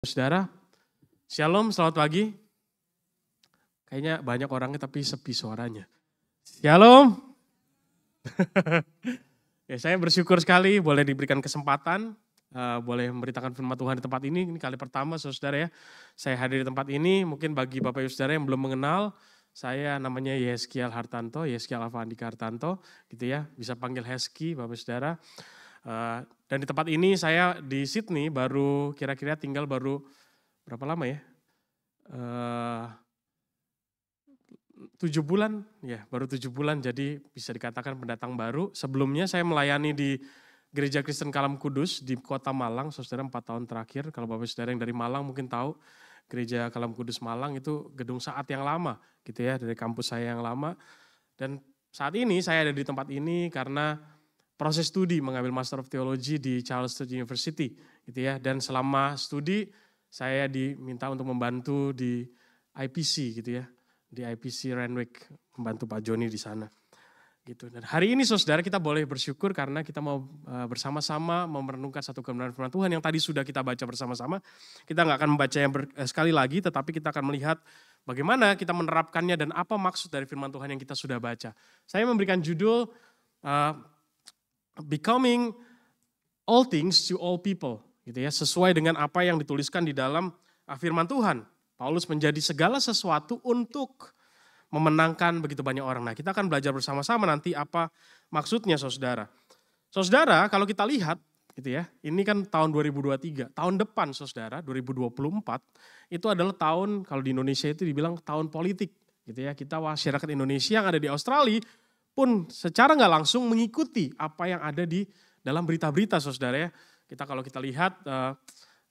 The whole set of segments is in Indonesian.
Saudara, Shalom, selamat pagi. Kayaknya banyak orangnya tapi sepi suaranya. Shalom. Ya, saya bersyukur sekali boleh diberikan kesempatan, boleh memberitakan firman Tuhan di tempat ini. Ini kali pertama saudara ya, saya hadir di tempat ini. Mungkin bagi Bapak Ibu Saudara yang belum mengenal, saya namanya Yeskiel Hartanto, Yeskiel Alfa Andika Hartanto, gitu ya. Bisa panggil Heski Bapak Saudara. Dan di tempat ini saya di Sydney baru kira-kira tinggal baru berapa lama ya? 7 bulan, ya baru 7 bulan, jadi bisa dikatakan pendatang baru. Sebelumnya saya melayani di Gereja Kristen Kalam Kudus di Kota Malang, saudara 4 tahun terakhir. Kalau Bapak Saudara yang dari Malang mungkin tahu, Gereja Kalam Kudus Malang itu gedung saat yang lama, gitu ya, dari kampus saya yang lama. Dan saat ini saya ada di tempat ini karena proses studi mengambil Master of Theology di Charles Sturt University, gitu ya. Dan selama studi saya diminta untuk membantu di IPC gitu ya, di IPC Renwick, membantu Pak Joni di sana. Gitu. Dan hari ini saudara kita boleh bersyukur karena kita mau bersama-sama merenungkan satu kebenaran firman Tuhan yang tadi sudah kita baca bersama-sama. Kita nggak akan membaca yang sekali lagi, tetapi kita akan melihat bagaimana kita menerapkannya dan apa maksud dari firman Tuhan yang kita sudah baca. Saya memberikan judul Becoming All Things to All People. Gitu ya, sesuai dengan apa yang dituliskan di dalam firman Tuhan. Paulus menjadi segala sesuatu untuk memenangkan begitu banyak orang. Nah, kita akan belajar bersama-sama nanti apa maksudnya saudara. Saudara, kalau kita lihat gitu ya, ini kan tahun 2023, tahun depan saudara, 2024, itu adalah tahun kalau di Indonesia itu dibilang tahun politik. Gitu ya, kita masyarakat Indonesia yang ada di Australia pun secara nggak langsung mengikuti apa yang ada di dalam berita-berita saudara ya. Kalau kita lihat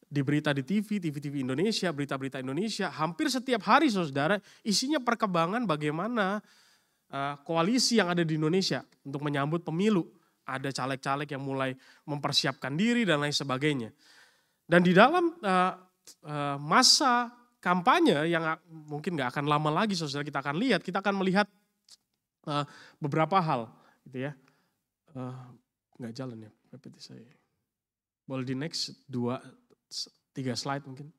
di berita di TV Indonesia, berita-berita Indonesia, hampir setiap hari saudara isinya perkembangan bagaimana koalisi yang ada di Indonesia untuk menyambut pemilu. Ada caleg-caleg yang mulai mempersiapkan diri dan lain sebagainya. Dan di dalam masa kampanye yang mungkin gak akan lama lagi saudara kita akan melihat beberapa hal gitu ya. Nggak jalan ya, PPT saya. Boleh di next 2-3 slide mungkin.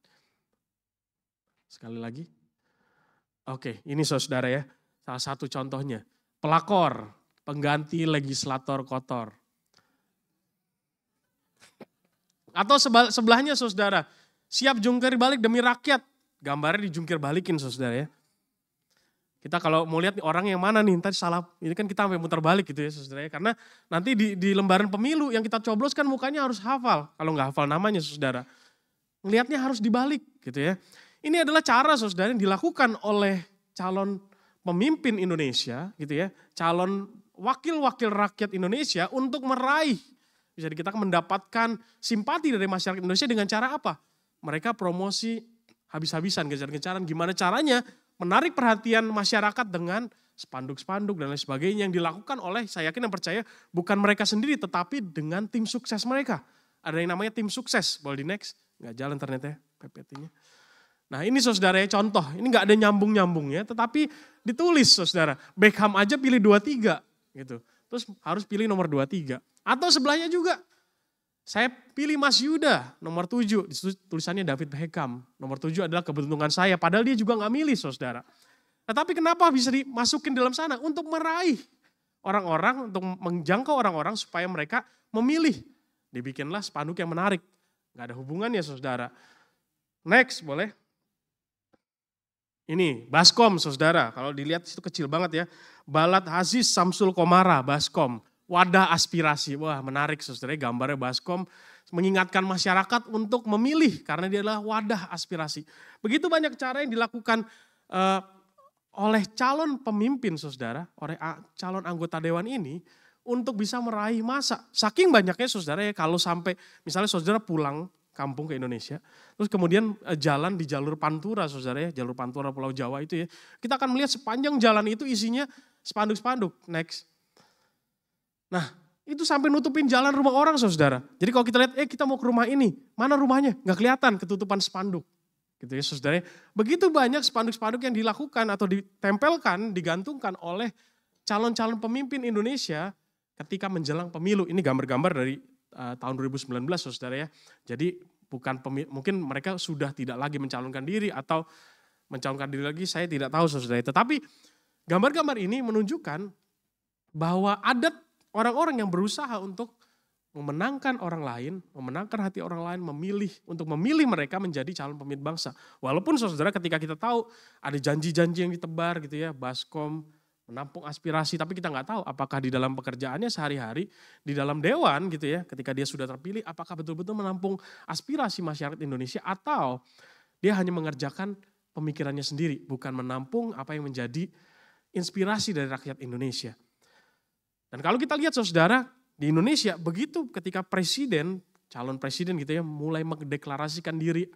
Sekali lagi. Oke, ini saudara ya. Salah satu contohnya. Pelakor, pengganti legislator kotor. Atau sebelahnya saudara. Siap jungkir balik demi rakyat. Gambarnya dijungkir balikin saudara ya. Kita kalau mau lihat orang yang mana nih, tadi salah, ini kan kita sampai muter balik gitu ya saudara ya. Karena nanti di lembaran pemilu yang kita coblos kan mukanya harus hafal. Kalau nggak hafal namanya saudara. Ngelihatnya harus dibalik gitu ya. Ini adalah cara saudara yang dilakukan oleh calon pemimpin Indonesia gitu ya. Calon wakil-wakil rakyat Indonesia untuk meraih, bisa dikatakan mendapatkan simpati dari masyarakat Indonesia dengan cara apa? Mereka promosi habis-habisan, gencar-gencaran, gimana caranya menarik perhatian masyarakat dengan spanduk-spanduk dan lain sebagainya yang dilakukan oleh, saya yakin dan percaya, bukan mereka sendiri tetapi dengan tim sukses mereka. Ada yang namanya tim sukses, boleh di next, nggak jalan ternyata ya PPT-nya. Nah ini saudara ya contoh, ini nggak ada nyambung-nyambungnya tetapi ditulis saudara, Beckham aja pilih 23 gitu, terus harus pilih nomor 23. Atau sebelahnya juga, saya pilih Mas Yuda, nomor 7, tulisannya David Beckham. Nomor 7 adalah keberuntungan saya, padahal dia juga gak milih saudara. Tetapi kenapa bisa dimasukin dalam sana? Untuk meraih orang-orang, untuk menjangkau orang-orang supaya mereka memilih. Dibikinlah spanduk yang menarik. Gak ada hubungannya saudara. Next, boleh. Ini, Baskom saudara. Kalau dilihat itu kecil banget ya. Balad Aziz Samsul Komara, Baskom. Wadah aspirasi, wah menarik saudara, gambarnya Baskom mengingatkan masyarakat untuk memilih karena dia adalah wadah aspirasi. Begitu banyak cara yang dilakukan oleh calon pemimpin saudara, oleh calon anggota dewan ini untuk bisa meraih massa. Saking banyaknya saudara ya, kalau sampai misalnya saudara pulang kampung ke Indonesia, terus kemudian jalan di jalur Pantura saudara ya, jalur Pantura Pulau Jawa itu ya, kita akan melihat sepanjang jalan itu isinya spanduk-spanduk. Next. Nah, itu sampai nutupin jalan rumah orang saudara. Jadi kalau kita lihat, kita mau ke rumah ini, mana rumahnya? Nggak kelihatan, ketutupan spanduk. Gitu ya saudara. Begitu banyak spanduk-spanduk yang dilakukan atau ditempelkan, digantungkan oleh calon-calon pemimpin Indonesia ketika menjelang pemilu. Ini gambar-gambar dari tahun 2019 saudara ya. Jadi mungkin mereka sudah tidak lagi mencalonkan diri atau mencalonkan diri lagi, saya tidak tahu saudara. Tetapi gambar-gambar ini menunjukkan bahwa ada orang-orang yang berusaha untuk memenangkan orang lain, memenangkan hati orang lain, untuk memilih mereka menjadi calon pemimpin bangsa. Walaupun saudara ketika kita tahu ada janji-janji yang ditebar gitu ya, Baskom, menampung aspirasi, tapi kita nggak tahu apakah di dalam pekerjaannya sehari-hari, di dalam dewan gitu ya, ketika dia sudah terpilih, apakah betul-betul menampung aspirasi masyarakat Indonesia atau dia hanya mengerjakan pemikirannya sendiri, bukan menampung apa yang menjadi inspirasi dari rakyat Indonesia. Dan kalau kita lihat saudara, di Indonesia begitu ketika calon presiden gitu ya, mulai mendeklarasikan diri,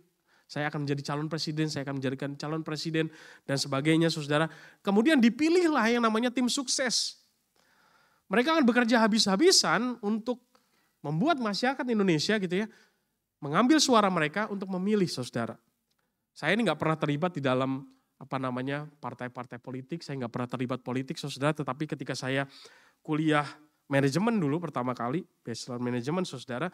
saya akan menjadi calon presiden, saya akan menjadikan calon presiden dan sebagainya saudara. Kemudian dipilihlah yang namanya tim sukses. Mereka akan bekerja habis-habisan untuk membuat masyarakat Indonesia gitu ya, mengambil suara mereka untuk memilih saudara. Saya ini gak pernah terlibat di dalam partai-partai politik, saya gak pernah terlibat politik saudara, tetapi ketika saya kuliah manajemen dulu pertama kali, bachelor manajemen saudara,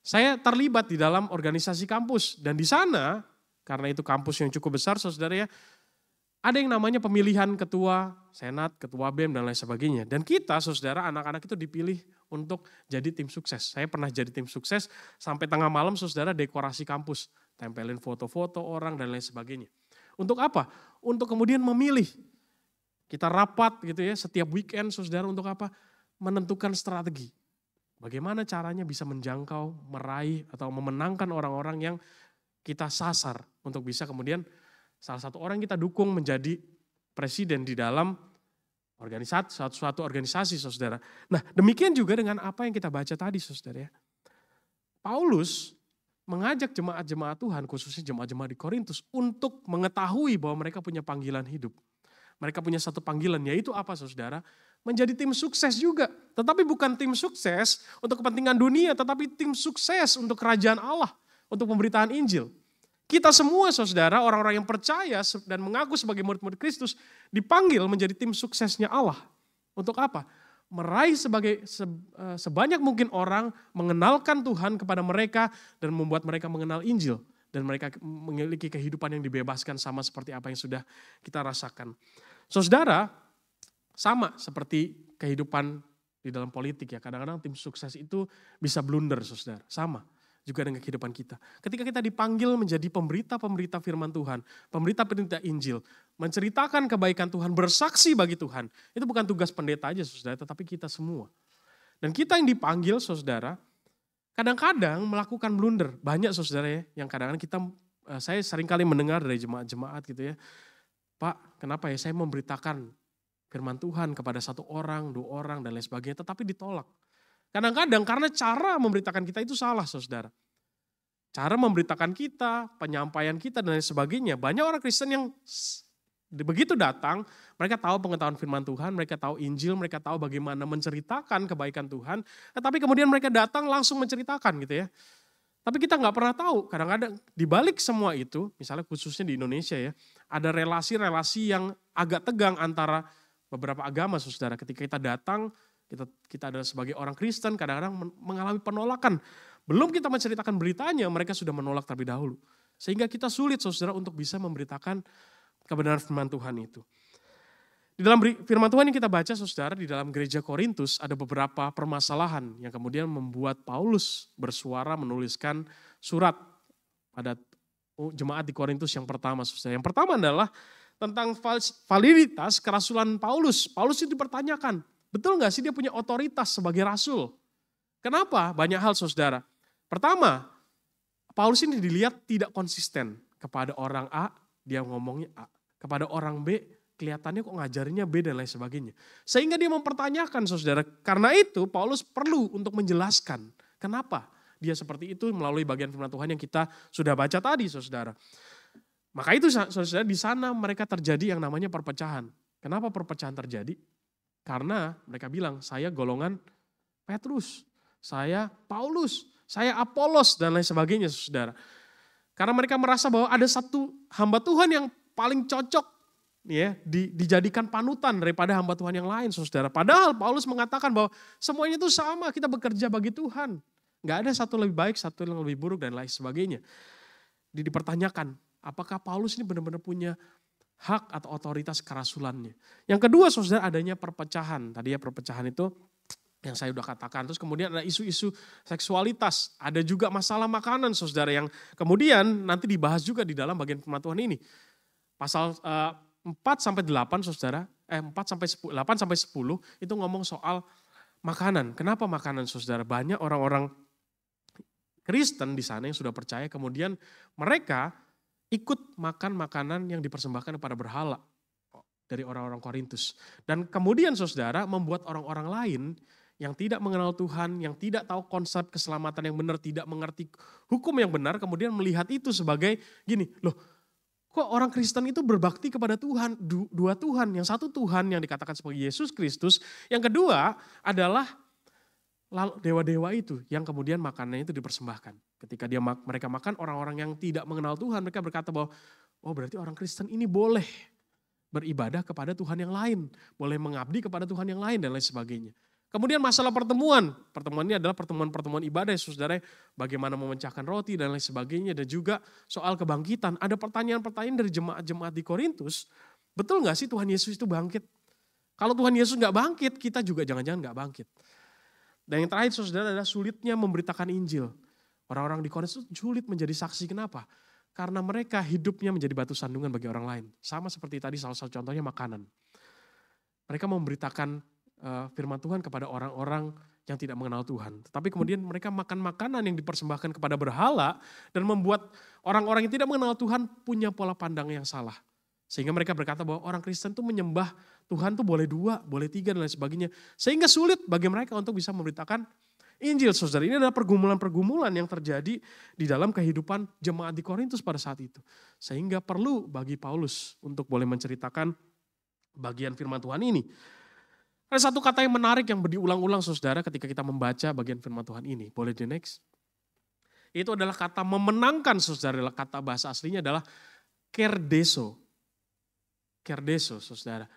saya terlibat di dalam organisasi kampus. Dan di sana, karena itu kampus yang cukup besar saudara ya, ada yang namanya pemilihan ketua senat, ketua BEM dan lain sebagainya. Dan kita saudara, anak-anak itu dipilih untuk jadi tim sukses. Saya pernah jadi tim sukses sampai tengah malam saudara dekorasi kampus. Tempelin foto-foto orang dan lain sebagainya. Untuk apa? Untuk kemudian memilih. Kita rapat gitu ya, setiap weekend saudara untuk apa? Menentukan strategi. Bagaimana caranya bisa menjangkau, meraih atau memenangkan orang-orang yang kita sasar untuk bisa kemudian salah satu orang kita dukung menjadi presiden di dalam suatu organisasi saudara. Nah demikian juga dengan apa yang kita baca tadi saudara ya. Paulus mengajak jemaat-jemaat Tuhan khususnya jemaat-jemaat di Korintus untuk mengetahui bahwa mereka punya panggilan hidup. Mereka punya satu panggilan yaitu apa saudara? Menjadi tim sukses juga. Tetapi bukan tim sukses untuk kepentingan dunia, tetapi tim sukses untuk kerajaan Allah, untuk pemberitaan Injil. Kita semua saudara, orang-orang yang percaya dan mengaku sebagai murid-murid Kristus, dipanggil menjadi tim suksesnya Allah. Untuk apa? Meraih sebanyak mungkin orang, mengenalkan Tuhan kepada mereka, dan membuat mereka mengenal Injil. Dan mereka memiliki kehidupan yang dibebaskan sama seperti apa yang sudah kita rasakan. Saudara, sama seperti kehidupan di dalam politik ya. Kadang-kadang tim sukses itu bisa blunder saudara. Sama juga dengan kehidupan kita. Ketika kita dipanggil menjadi pemberita-pemberita firman Tuhan. Pemberita-pemberita Injil. Menceritakan kebaikan Tuhan. Bersaksi bagi Tuhan. Itu bukan tugas pendeta aja saudara. Tetapi kita semua. Dan kita yang dipanggil saudara. Kadang-kadang melakukan blunder. Banyak saudara ya. Yang kadang-kadang saya seringkali mendengar dari jemaat-jemaat gitu ya. Pak kenapa ya saya memberitakan firman Tuhan kepada satu orang, dua orang, dan lain sebagainya, tetapi ditolak. Kadang-kadang karena cara memberitakan kita itu salah, saudara. Cara memberitakan kita, penyampaian kita, dan lain sebagainya. Banyak orang Kristen yang begitu datang, mereka tahu pengetahuan firman Tuhan, mereka tahu Injil, mereka tahu bagaimana menceritakan kebaikan Tuhan, tetapi kemudian mereka datang langsung menceritakan gitu ya. Tapi kita nggak pernah tahu, kadang-kadang di balik semua itu, misalnya khususnya di Indonesia ya, ada relasi-relasi yang agak tegang antara beberapa agama saudara. Ketika kita datang, kita adalah sebagai orang Kristen kadang-kadang mengalami penolakan. Belum kita menceritakan beritanya, mereka sudah menolak terlebih dahulu. Sehingga kita sulit saudara untuk bisa memberitakan kebenaran firman Tuhan itu. Di dalam firman Tuhan yang kita baca saudara, di dalam gereja Korintus ada beberapa permasalahan yang kemudian membuat Paulus bersuara menuliskan surat pada jemaat di Korintus yang pertama saudara. Yang pertama adalah tentang validitas kerasulan Paulus. Paulus itu dipertanyakan, betul gak sih dia punya otoritas sebagai rasul? Kenapa? Banyak hal saudara. Pertama, Paulus ini dilihat tidak konsisten. Kepada orang A, dia ngomongnya A. Kepada orang B, kelihatannya kok ngajarinnya B dan lain sebagainya. Sehingga dia mempertanyakan saudara. Karena itu Paulus perlu untuk menjelaskan kenapa dia seperti itu melalui bagian firman Tuhan yang kita sudah baca tadi saudara. Maka itu saudara di sana mereka terjadi yang namanya perpecahan. Kenapa perpecahan terjadi? Karena mereka bilang saya golongan Petrus, saya Paulus, saya Apolos dan lain sebagainya saudara. Karena mereka merasa bahwa ada satu hamba Tuhan yang paling cocok ya, dijadikan panutan daripada hamba Tuhan yang lain saudara. Padahal Paulus mengatakan bahwa semuanya itu sama, kita bekerja bagi Tuhan. Nggak ada satu lebih baik, satu yang lebih buruk dan lain sebagainya. Dipertanyakan, apakah Paulus ini benar-benar punya hak atau otoritas kerasulannya. Yang kedua saudara, adanya perpecahan. Tadi ya perpecahan itu yang saya udah katakan. Terus kemudian ada isu-isu seksualitas. Ada juga masalah makanan saudara yang kemudian nanti dibahas juga di dalam bagian firman Tuhan ini. Pasal 4-8 saudara, 8-10 itu ngomong soal makanan. Kenapa makanan saudara? Banyak orang-orang Kristen di sana yang sudah percaya kemudian mereka ikut makan makanan yang dipersembahkan kepada berhala dari orang-orang Korintus. Dan kemudian saudara membuat orang-orang lain yang tidak mengenal Tuhan, yang tidak tahu konsep keselamatan yang benar, tidak mengerti hukum yang benar, kemudian melihat itu sebagai gini, loh kok orang Kristen itu berbakti kepada Tuhan, dua Tuhan, yang satu Tuhan yang dikatakan sebagai Yesus Kristus, yang kedua adalah lalu dewa-dewa itu yang kemudian makanannya itu dipersembahkan. Ketika mereka makan, orang-orang yang tidak mengenal Tuhan, mereka berkata bahwa, oh berarti orang Kristen ini boleh beribadah kepada Tuhan yang lain, boleh mengabdi kepada Tuhan yang lain dan lain sebagainya. Kemudian masalah pertemuan ini adalah pertemuan-pertemuan ibadah ya saudara, bagaimana memecahkan roti dan lain sebagainya, dan juga soal kebangkitan. Ada pertanyaan-pertanyaan dari jemaat-jemaat di Korintus, betul gak sih Tuhan Yesus itu bangkit? Kalau Tuhan Yesus gak bangkit, kita juga jangan-jangan gak bangkit. Dan yang terakhir saudara adalah sulitnya memberitakan Injil. Orang-orang di Korintus sulit menjadi saksi, kenapa? Karena mereka hidupnya menjadi batu sandungan bagi orang lain. Sama seperti tadi salah satu contohnya makanan. Mereka memberitakan firman Tuhan kepada orang-orang yang tidak mengenal Tuhan. Tetapi kemudian mereka makan makanan yang dipersembahkan kepada berhala dan membuat orang-orang yang tidak mengenal Tuhan punya pola pandang yang salah. Sehingga mereka berkata bahwa orang Kristen itu menyembah Tuhan tuh boleh 2, boleh 3 dan lain sebagainya. Sehingga sulit bagi mereka untuk bisa memberitakan Injil. Saudara, ini adalah pergumulan-pergumulan yang terjadi di dalam kehidupan jemaat di Korintus pada saat itu. Sehingga perlu bagi Paulus untuk boleh menceritakan bagian firman Tuhan ini. Ada satu kata yang menarik yang berulang-ulang saudara ketika kita membaca bagian firman Tuhan ini. Boleh di next? Itu adalah kata memenangkan saudara. Kata bahasa aslinya adalah kerdeso. Kerdeso saudara.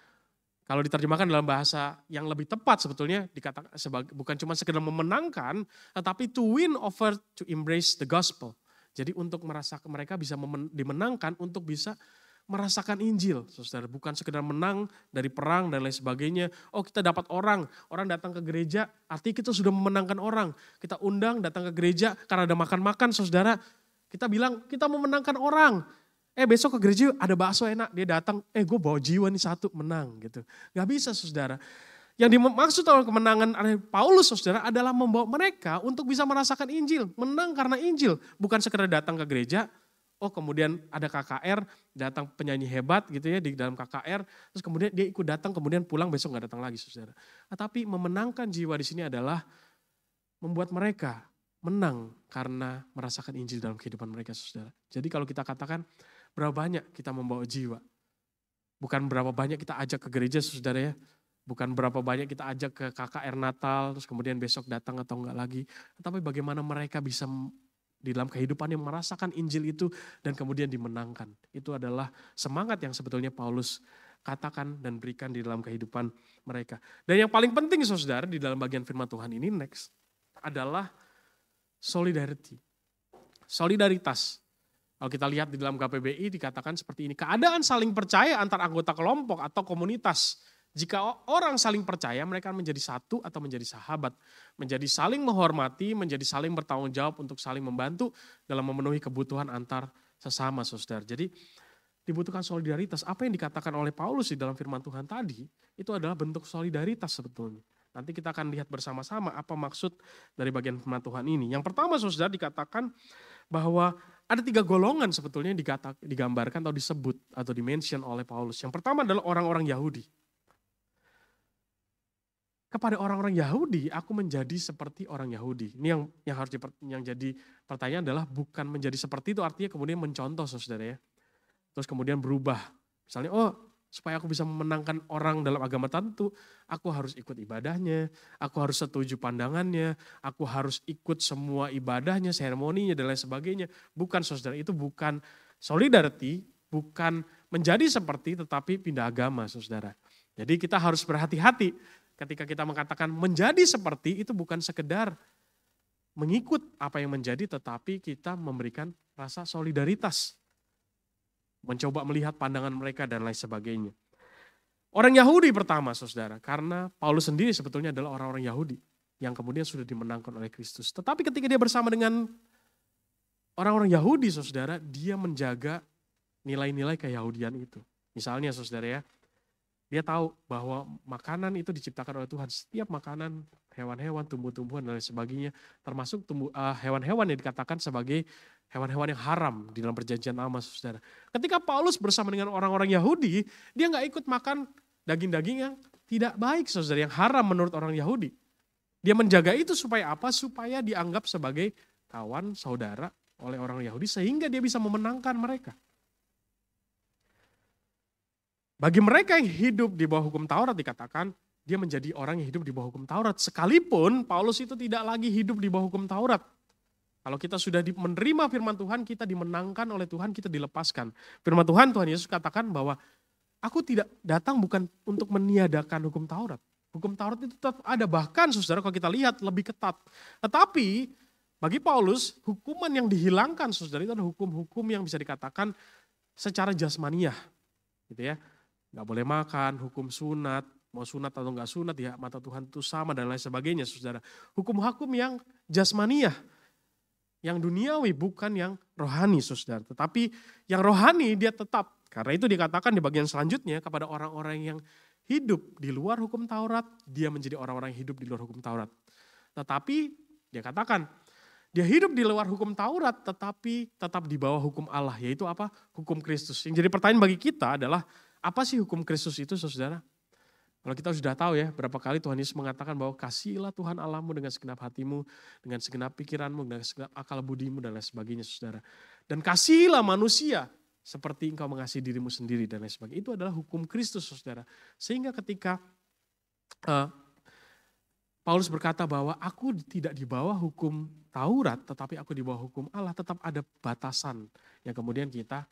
Kalau diterjemahkan dalam bahasa yang lebih tepat sebetulnya dikatakan bukan cuma sekedar memenangkan, tetapi to win over to embrace the gospel. Jadi untuk mereka bisa dimenangkan untuk bisa merasakan Injil, saudara. Bukan sekedar menang dari perang dan lain sebagainya. Oh kita dapat orang datang ke gereja, artinya kita sudah memenangkan orang. Kita undang datang ke gereja karena ada makan-makan, saudara. Kita bilang kita memenangkan orang. Besok ke gereja ada bakso enak, dia datang, gue bawa jiwa nih satu, menang gitu. Gak bisa saudara. Yang dimaksud oleh kemenangan oleh Paulus saudara adalah membawa mereka untuk bisa merasakan Injil. Menang karena Injil, bukan sekedar datang ke gereja. Oh kemudian ada KKR, datang penyanyi hebat gitu ya di dalam KKR, terus kemudian dia ikut datang, kemudian pulang besok gak datang lagi saudara. Tapi memenangkan jiwa di sini adalah membuat mereka menang karena merasakan Injil dalam kehidupan mereka saudara. Jadi kalau kita katakan berapa banyak kita membawa jiwa, bukan berapa banyak kita ajak ke gereja saudara ya, bukan berapa banyak kita ajak ke KKR Natal, terus kemudian besok datang atau enggak lagi, tapi bagaimana mereka bisa di dalam kehidupan yang merasakan Injil itu dan kemudian dimenangkan. Itu adalah semangat yang sebetulnya Paulus katakan dan berikan di dalam kehidupan mereka. Dan yang paling penting saudara di dalam bagian firman Tuhan ini next adalah solidarity. Solidaritas. Kalau kita lihat di dalam KPBI dikatakan seperti ini. Keadaan saling percaya antar anggota kelompok atau komunitas. Jika orang saling percaya, mereka menjadi satu atau menjadi sahabat. Menjadi saling menghormati, menjadi saling bertanggung jawab untuk saling membantu dalam memenuhi kebutuhan antar sesama saudara. Jadi dibutuhkan solidaritas. Apa yang dikatakan oleh Paulus di dalam firman Tuhan tadi, itu adalah bentuk solidaritas sebetulnya. Nanti kita akan lihat bersama-sama apa maksud dari bagian firman Tuhan ini. Yang pertama saudara dikatakan bahwa ada 3 golongan sebetulnya yang digambarkan atau disebut atau dimention oleh Paulus. Yang pertama adalah orang-orang Yahudi. Kepada orang-orang Yahudi, aku menjadi seperti orang Yahudi. Ini yang harus yang jadi pertanyaan adalah bukan menjadi seperti itu artinya kemudian mencontoh saudara ya. Terus kemudian berubah. Misalnya supaya aku bisa memenangkan orang dalam agama tertentu, aku harus ikut ibadahnya, aku harus setuju pandangannya, aku harus ikut semua ibadahnya, seremoninya dan lain sebagainya. Bukan saudara, itu bukan solidarity, bukan menjadi seperti tetapi pindah agama saudara. Jadi kita harus berhati-hati. Ketika kita mengatakan menjadi seperti itu bukan sekedar mengikut apa yang menjadi, tetapi kita memberikan rasa solidaritas. Mencoba melihat pandangan mereka dan lain sebagainya. Orang Yahudi pertama, saudara, karena Paulus sendiri sebetulnya adalah orang-orang Yahudi yang kemudian sudah dimenangkan oleh Kristus. Tetapi ketika dia bersama dengan orang-orang Yahudi, saudara, dia menjaga nilai-nilai keyahudian itu. Misalnya, saudara ya, dia tahu bahwa makanan itu diciptakan oleh Tuhan. Setiap makanan, hewan-hewan, tumbuh-tumbuhan, dan lain sebagainya, termasuk hewan-hewan yang dikatakan sebagai hewan-hewan yang haram di dalam perjanjian lama, saudara. Ketika Paulus bersama dengan orang-orang Yahudi, dia nggak ikut makan daging-daging yang tidak baik, saudara, yang haram menurut orang Yahudi. Dia menjaga itu supaya apa? Supaya dianggap sebagai kawan, saudara oleh orang Yahudi, sehingga dia bisa memenangkan mereka. Bagi mereka yang hidup di bawah hukum Taurat dikatakan, dia menjadi orang yang hidup di bawah hukum Taurat. Sekalipun Paulus itu tidak lagi hidup di bawah hukum Taurat. Kalau kita sudah menerima firman Tuhan, kita dimenangkan oleh Tuhan, kita dilepaskan. Firman Tuhan Yesus katakan bahwa aku tidak datang bukan untuk meniadakan hukum Taurat. Hukum Taurat itu tetap ada, bahkan saudara kalau kita lihat lebih ketat. Tetapi bagi Paulus, hukuman yang dihilangkan saudara itu adalah hukum-hukum yang bisa dikatakan secara jasmaniah. Gitu ya. Gak boleh makan, hukum sunat, mau sunat atau gak sunat ya mata Tuhan itu sama dan lain sebagainya saudara. Hukum-hukum yang jasmaniah, yang duniawi bukan yang rohani saudara. Tetapi yang rohani dia tetap, karena itu dikatakan di bagian selanjutnya kepada orang-orang yang hidup di luar hukum Taurat, dia menjadi orang-orang yang hidup di luar hukum Taurat. Tetapi dia katakan, dia hidup di luar hukum Taurat tetapi tetap di bawah hukum Allah, yaitu apa? Hukum Kristus. Yang jadi pertanyaan bagi kita adalah, apa sih hukum Kristus itu saudara? Kalau kita sudah tahu ya, berapa kali Tuhan Yesus mengatakan bahwa kasihilah Tuhan Allahmu dengan segenap hatimu, dengan segenap pikiranmu, dengan segenap akal budimu dan lain sebagainya saudara. Dan kasihilah manusia seperti engkau mengasihi dirimu sendiri dan lain sebagainya. Itu adalah hukum Kristus saudara. Sehingga ketika Paulus berkata bahwa aku tidak di bawah hukum Taurat, tetapi aku di bawah hukum Allah, tetap ada batasan yang kemudian kita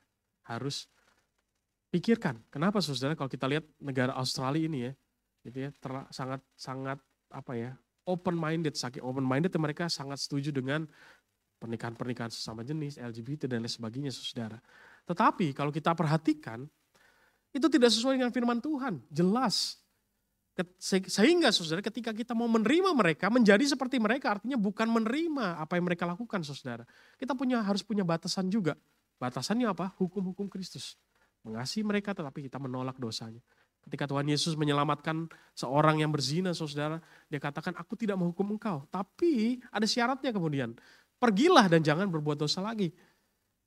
harus pikirkan. Kenapa saudara? Kalau kita lihat negara Australia ini ya, gitu ya, sangat apa ya, open minded, saking open minded mereka sangat setuju dengan pernikahan sesama jenis, LGBT dan lain sebagainya saudara. Tetapi kalau kita perhatikan, itu tidak sesuai dengan firman Tuhan, jelas. Sehingga saudara ketika kita mau menerima mereka, menjadi seperti mereka artinya bukan menerima apa yang mereka lakukan saudara. Kita harus punya batasan juga. Batasannya apa? Hukum-hukum Kristus. Mengasihi mereka tetapi kita menolak dosanya. Ketika Tuhan Yesus menyelamatkan seorang yang berzina saudara, dia katakan aku tidak menghukum engkau. Tapi ada syaratnya kemudian, pergilah dan jangan berbuat dosa lagi.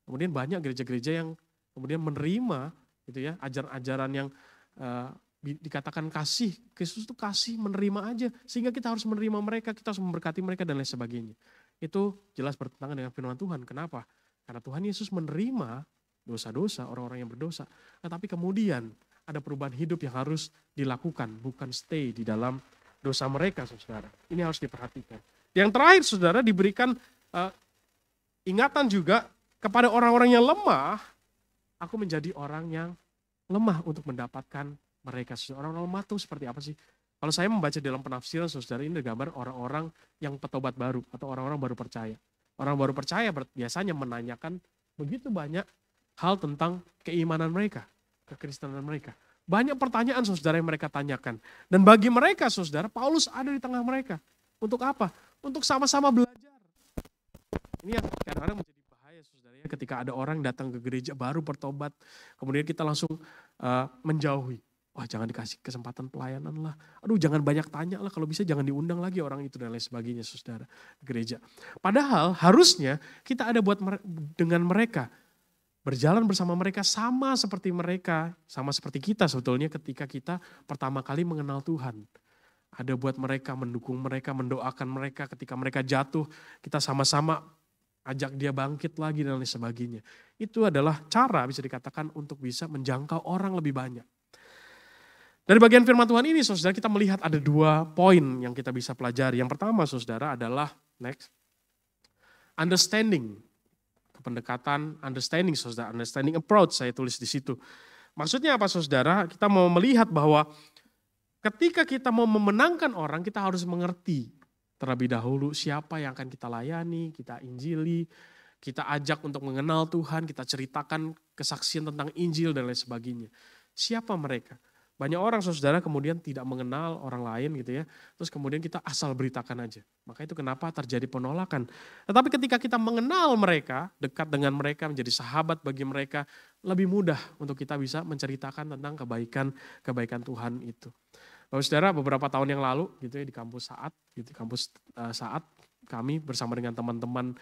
Kemudian banyak gereja-gereja yang kemudian menerima gitu ya, ajaran-ajaran yang dikatakan kasih. Kristus itu kasih, menerima aja. Sehingga kita harus menerima mereka, kita harus memberkati mereka dan lain sebagainya. Itu jelas bertentangan dengan firman Tuhan. Kenapa? Karena Tuhan Yesus menerima dosa-dosa orang-orang yang berdosa. Tetapi kemudian ada perubahan hidup yang harus dilakukan, bukan stay di dalam dosa mereka saudara. Ini harus diperhatikan. Yang terakhir saudara diberikan ingatan juga kepada orang-orang yang lemah, aku menjadi orang yang lemah untuk mendapatkan mereka. Orang-orang lemah itu seperti apa sih? Kalau saya membaca dalam penafsiran saudara, ini gambar orang-orang yang petobat baru atau orang-orang baru percaya. Orang baru percaya biasanya menanyakan begitu banyak hal tentang keimanan mereka, kekristenan mereka. Banyak pertanyaan saudara yang mereka tanyakan. Dan bagi mereka saudara, Paulus ada di tengah mereka. Untuk apa? Untuk sama-sama belajar. Ini yang kadang-kadang menjadi bahaya saudara ya, ketika ada orang datang ke gereja baru bertobat, kemudian kita langsung menjauhi. Wah jangan dikasih kesempatan pelayanan lah. Aduh jangan banyak tanya lah, kalau bisa jangan diundang lagi orang itu dan lain sebagainya saudara gereja. Padahal harusnya kita ada buat dengan mereka. Berjalan bersama mereka sama seperti mereka, sama seperti kita sebetulnya ketika kita pertama kali mengenal Tuhan. Ada buat mereka, mendukung mereka, mendoakan mereka ketika mereka jatuh, kita sama-sama ajak dia bangkit lagi dan lain sebagainya. Itu adalah cara bisa dikatakan untuk bisa menjangkau orang lebih banyak. Dari bagian firman Tuhan ini saudara kita melihat ada 2 poin yang kita bisa pelajari. Yang pertama saudara adalah understanding. Pendekatan understanding saudara, understanding approach saya tulis di situ. Maksudnya apa saudara? Kita mau melihat bahwa ketika kita mau memenangkan orang kita harus mengerti terlebih dahulu siapa yang akan kita layani, kita injili, kita ajak untuk mengenal Tuhan, kita ceritakan kesaksian tentang Injil dan lain sebagainya. Siapa mereka? Banyak orang saudara kemudian tidak mengenal orang lain gitu ya. Terus kemudian kita asal beritakan aja. Maka itu kenapa terjadi penolakan. Tetapi ketika kita mengenal mereka, dekat dengan mereka, menjadi sahabat bagi mereka, lebih mudah untuk kita bisa menceritakan tentang kebaikan Tuhan itu. Bapak saudara, beberapa tahun yang lalu gitu ya di kampus Saat kami bersama dengan teman-teman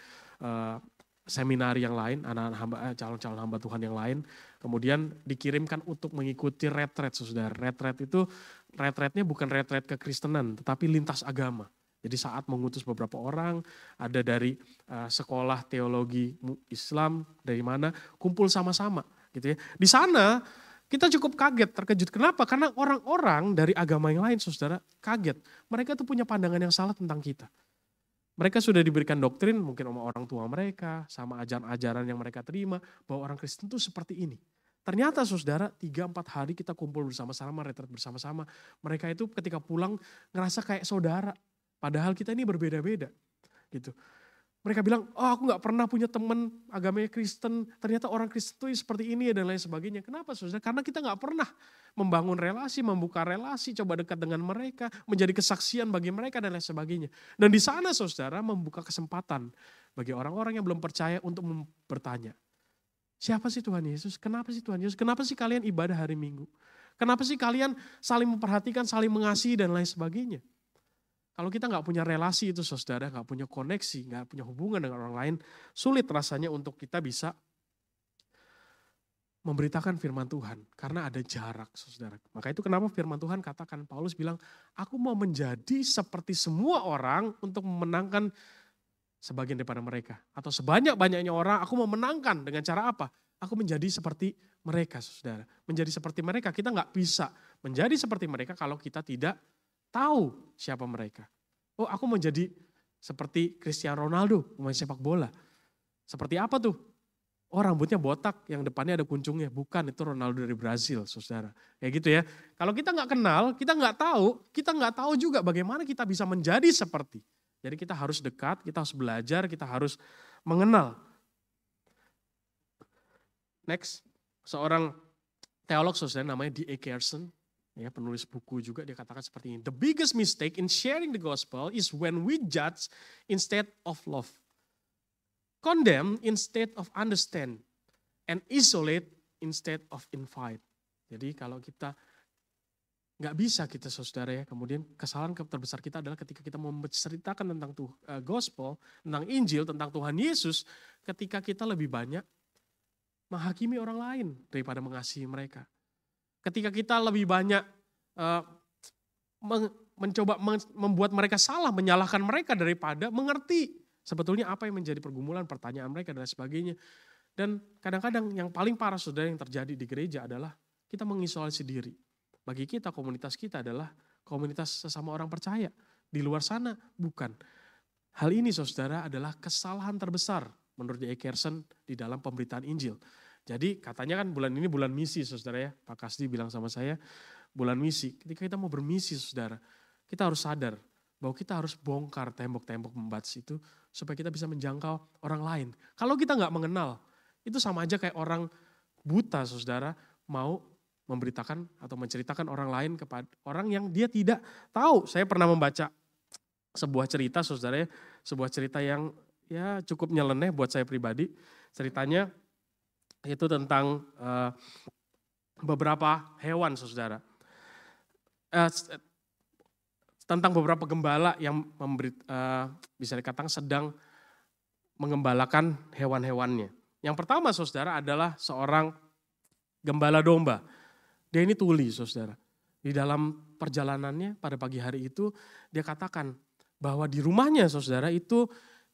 seminari yang lain, anak-anak calon-calon hamba Tuhan yang lain, kemudian dikirimkan untuk mengikuti retret, saudara. Retretnya bukan retret kekristenan, tetapi lintas agama. Jadi saat mengutus beberapa orang, ada dari sekolah teologi Islam, dari mana, kumpul sama-sama. Gitu ya. Di sana kita cukup kaget, terkejut. Kenapa? Karena orang-orang dari agama yang lain, saudara, kaget. Mereka tuh punya pandangan yang salah tentang kita. Mereka sudah diberikan doktrin mungkin sama orang tua mereka, sama ajaran-ajaran yang mereka terima, bahwa orang Kristen itu seperti ini. Ternyata saudara, 3-4 hari kita kumpul bersama-sama, retret bersama-sama. Mereka itu ketika pulang ngerasa kayak saudara. Padahal kita ini berbeda-beda. Gitu. Mereka bilang, oh aku gak pernah punya teman agamanya Kristen. Ternyata orang Kristen itu seperti ini dan lain sebagainya. Kenapa saudara? Karena kita gak pernah membangun relasi, membuka relasi, coba dekat dengan mereka, menjadi kesaksian bagi mereka dan lain sebagainya. Dan di sana saudara membuka kesempatan bagi orang-orang yang belum percaya untuk bertanya. Siapa sih Tuhan Yesus? Kenapa sih Tuhan Yesus? Kenapa sih kalian ibadah hari Minggu? Kenapa sih kalian saling memperhatikan, saling mengasihi dan lain sebagainya? Kalau kita nggak punya relasi itu saudara, nggak punya koneksi, nggak punya hubungan dengan orang lain, sulit rasanya untuk kita bisa memberitakan firman Tuhan. Karena ada jarak saudara. Maka itu kenapa firman Tuhan katakan, Paulus bilang, aku mau menjadi seperti semua orang untuk memenangkan sebagian daripada mereka. Atau sebanyak-banyaknya orang, aku mau menangkan dengan cara apa? Aku menjadi seperti mereka saudara. Menjadi seperti mereka, kita nggak bisa menjadi seperti mereka kalau kita tidak tahu siapa mereka. Oh aku mau jadi seperti Cristiano Ronaldo, pemain sepak bola. Seperti apa tuh? Oh rambutnya botak, yang depannya ada kuncungnya. Bukan, itu Ronaldo dari Brazil, saudara. Kayak gitu ya. Kalau kita nggak kenal, kita nggak tahu juga bagaimana kita bisa menjadi seperti. Jadi kita harus dekat, kita harus belajar, kita harus mengenal. Next, seorang teolog saudara namanya D.A. Carson. Ya, penulis buku juga dia katakan seperti ini. The biggest mistake in sharing the gospel is when we judge instead of love. Condemn instead of understand. And isolate instead of invite. Jadi kalau kita nggak bisa kita saudara ya, kemudian kesalahan terbesar kita adalah ketika kita mau menceritakan tentang gospel, tentang Injil, tentang Tuhan Yesus, ketika kita lebih banyak menghakimi orang lain daripada mengasihi mereka. Ketika kita lebih banyak mencoba membuat mereka salah, menyalahkan mereka daripada mengerti sebetulnya apa yang menjadi pergumulan, pertanyaan mereka dan sebagainya. Dan kadang-kadang yang paling parah saudara yang terjadi di gereja adalah kita mengisolasi diri. Bagi kita, komunitas kita adalah komunitas sesama orang percaya. Di luar sana bukan. Hal ini saudara adalah kesalahan terbesar menurut D.A. Carson di dalam pemberitaan Injil. Jadi katanya kan bulan ini bulan misi saudara ya. Pak Kasdi bilang sama saya bulan misi. Ketika kita mau bermisi saudara, kita harus sadar bahwa kita harus bongkar tembok-tembok membatas itu supaya kita bisa menjangkau orang lain. Kalau kita nggak mengenal, itu sama aja kayak orang buta saudara mau memberitakan atau menceritakan orang lain kepada orang yang dia tidak tahu. Saya pernah membaca sebuah cerita saudara ya, sebuah cerita yang ya cukup nyeleneh buat saya pribadi. Ceritanya itu tentang beberapa hewan saudara. Tentang beberapa gembala yang bisa dikatakan sedang mengembalakan hewan-hewannya. Yang pertama saudara adalah seorang gembala domba. Dia ini tuli saudara. Di dalam perjalanannya pada pagi hari itu dia katakan bahwa di rumahnya saudara itu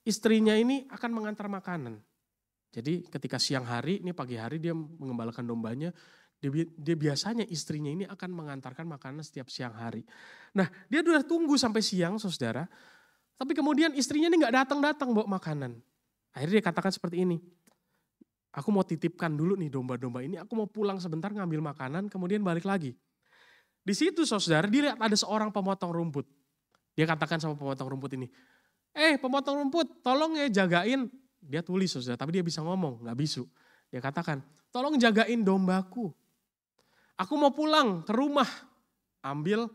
istrinya ini akan mengantar makanan. Jadi ketika siang hari, ini pagi hari dia mengembalakan dombanya, dia biasanya istrinya ini akan mengantarkan makanan setiap siang hari. Nah dia sudah tunggu sampai siang saudara, tapi kemudian istrinya ini gak datang-datang bawa makanan. Akhirnya dia katakan seperti ini, aku mau titipkan dulu nih domba-domba ini, aku mau pulang sebentar ngambil makanan kemudian balik lagi. Di situ saudara dilihat ada seorang pemotong rumput. Dia katakan sama pemotong rumput ini, pemotong rumput tolong ya jagain. Dia tulis saudara, tapi dia bisa ngomong, gak bisu. Dia katakan, tolong jagain dombaku. Aku mau pulang ke rumah, ambil